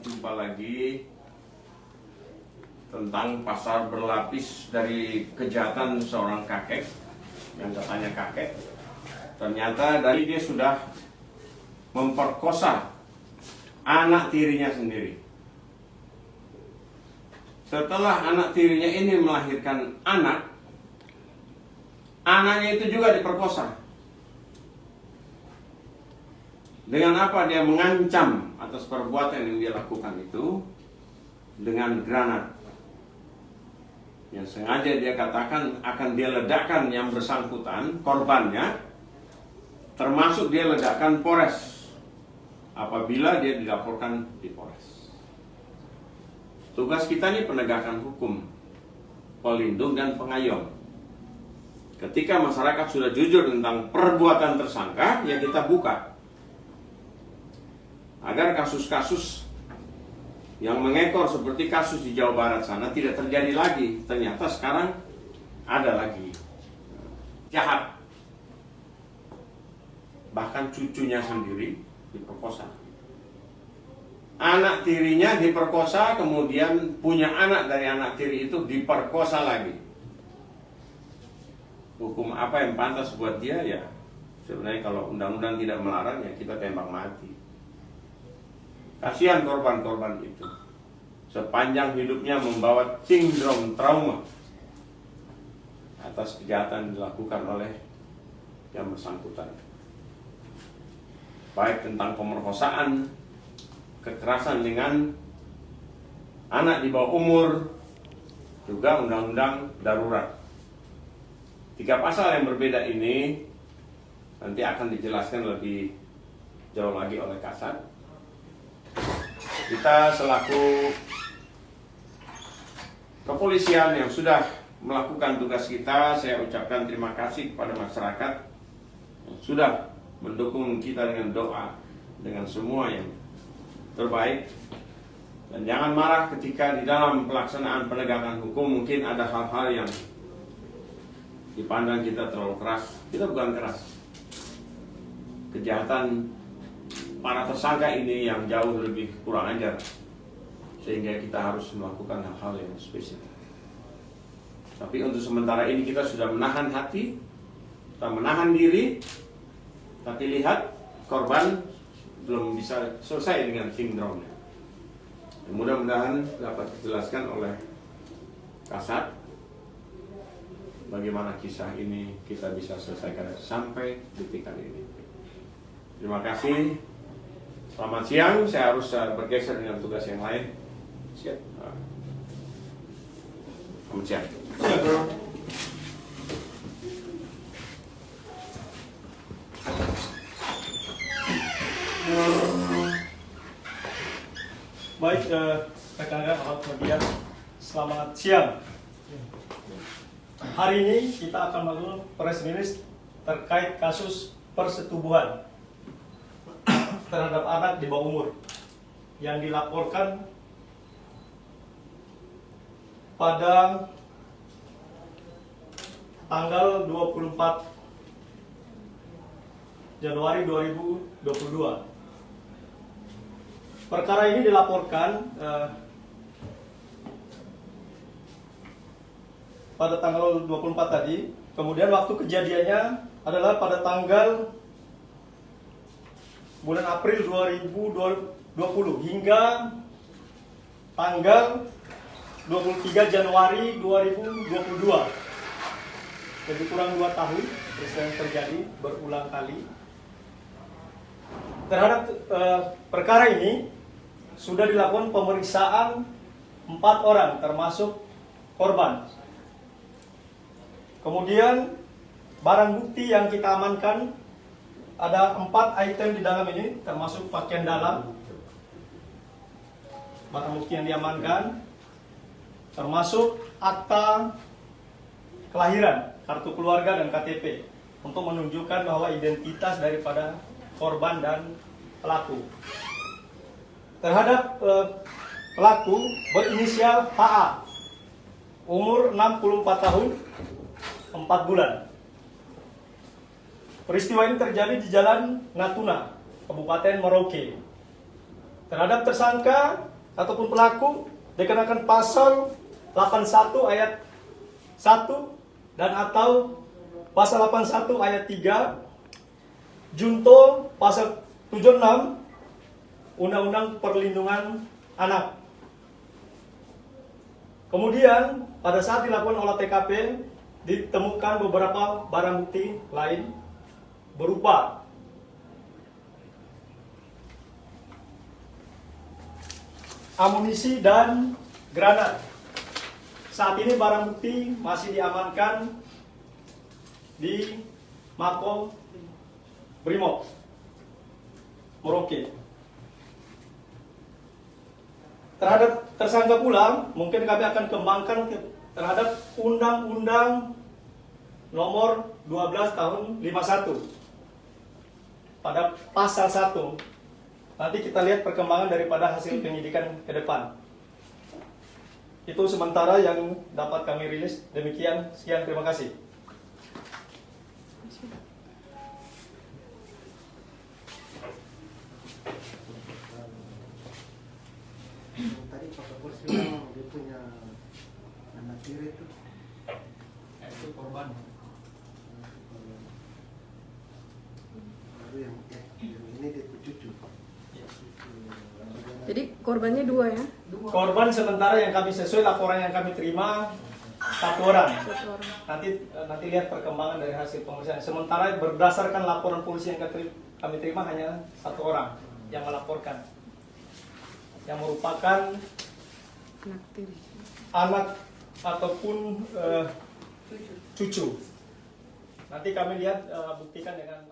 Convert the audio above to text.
jumpa lagi tentang pasal berlapis dari kejahatan seorang kakek yang katanya kakek. Ternyata dari dia sudah memperkosa anak tirinya sendiri. Setelah anak tirinya ini melahirkan anak, anaknya itu juga diperkosa. Dengan apa dia mengancam atas perbuatan yang dia lakukan itu? Dengan granat yang sengaja dia katakan akan dia ledakkan yang bersangkutan, korbannya, termasuk dia ledakkan Polres apabila dia dilaporkan di Polres. Tugas kita ini penegakan hukum, pelindung dan pengayom. Ketika masyarakat sudah jujur tentang perbuatan tersangka, ya kita buka agar kasus-kasus yang mengekor seperti kasus di Jawa Barat sana tidak terjadi lagi. Ternyata sekarang ada lagi jahat, bahkan cucunya sendiri diperkosa, anak tirinya diperkosa, kemudian punya anak dari anak tiri itu diperkosa lagi. Hukum apa yang pantas buat dia? Ya sebenarnya kalau undang-undang tidak melarang, ya kita tembak mati. Kasihan korban-korban itu, sepanjang hidupnya membawa sindrom trauma atas kejahatan yang dilakukan oleh yang bersangkutan, baik tentang pemerkosaan, kekerasan dengan anak di bawah umur, juga undang-undang darurat. 3 pasal yang berbeda ini nanti akan dijelaskan lebih jauh lagi oleh Kasat. Kita selaku kepolisian yang sudah melakukan tugas kita, saya ucapkan terima kasih kepada masyarakat yang sudah mendukung kita dengan doa, dengan semua yang terbaik. Dan jangan marah ketika di dalam pelaksanaan penegakan hukum mungkin ada hal-hal yang dipandang kita terlalu keras. Kita bukan keras. Kejahatan para tersangka ini yang jauh lebih kurang ajar, sehingga kita harus melakukan hal-hal yang spesifik. Tapi untuk sementara ini kita sudah menahan hati, kita menahan diri. Tapi lihat, korban belum bisa selesai dengan sindromnya. Mudah-mudahan dapat dijelaskan oleh Kasat bagaimana kisah ini kita bisa selesaikan sampai detik kali ini. Terima kasih. Selamat siang, saya harus bergeser dengan tugas yang lain. Siap. Selamat siang. Siap, bro. Baik, rekan-rekan awak media, selamat siang. Hari ini kita akan melakukan press release terkait kasus persetubuhan terhadap anak di bawah umur yang dilaporkan pada tanggal 24 Januari 2022. Perkara ini dilaporkan pada tanggal 24 tadi. Kemudian waktu kejadiannya adalah pada tanggal bulan April 2020 hingga tanggal 23 Januari 2022. Jadi kurang 2 tahun peristiwa yang terjadi berulang kali. Terhadap perkara ini sudah dilakukan pemeriksaan 4 orang termasuk korban. Kemudian barang bukti yang kita amankan ada 4 item di dalam ini, termasuk pakaian dalam. Barang bukti yang diamankan termasuk akta kelahiran, kartu keluarga dan KTP untuk menunjukkan bahwa identitas daripada korban dan pelaku. Terhadap pelaku berinisial HA, umur 64 tahun 4 bulan. Peristiwa ini terjadi di Jalan Natuna, Kabupaten Merauke. Terhadap tersangka ataupun pelaku dikenakan pasal 81 ayat 1 dan atau pasal 81 ayat 3 junto pasal 76 Undang-Undang Perlindungan Anak. Kemudian pada saat dilakukan olah TKP ditemukan beberapa barang bukti lain berupa amunisi dan granat. Saat ini barang bukti masih diamankan di Mako Brimob Merauke. Terhadap tersangka pula, mungkin kami akan kembangkan terhadap Undang-Undang Nomor 12 Tahun 51 pada pasal 1. Nanti kita lihat perkembangan daripada hasil penyidikan ke depan. Itu sementara yang dapat kami rilis. Demikian, sekian, terima kasih. Tadi Pak Kapolres bilang dia punya anak tiri itu. Itu korban. Lalu yang ini dia cucu. Jadi korbannya 2 ya? Korban sementara yang kami sesuai laporan yang kami terima 1 orang. 1 orang. Nanti lihat perkembangan dari hasil pemeriksaan. Sementara berdasarkan laporan polisi yang kami terima hanya 1 orang yang melaporkan, yang merupakan Anak tiri. anak ataupun cucu. Nanti kami lihat buktikan dengan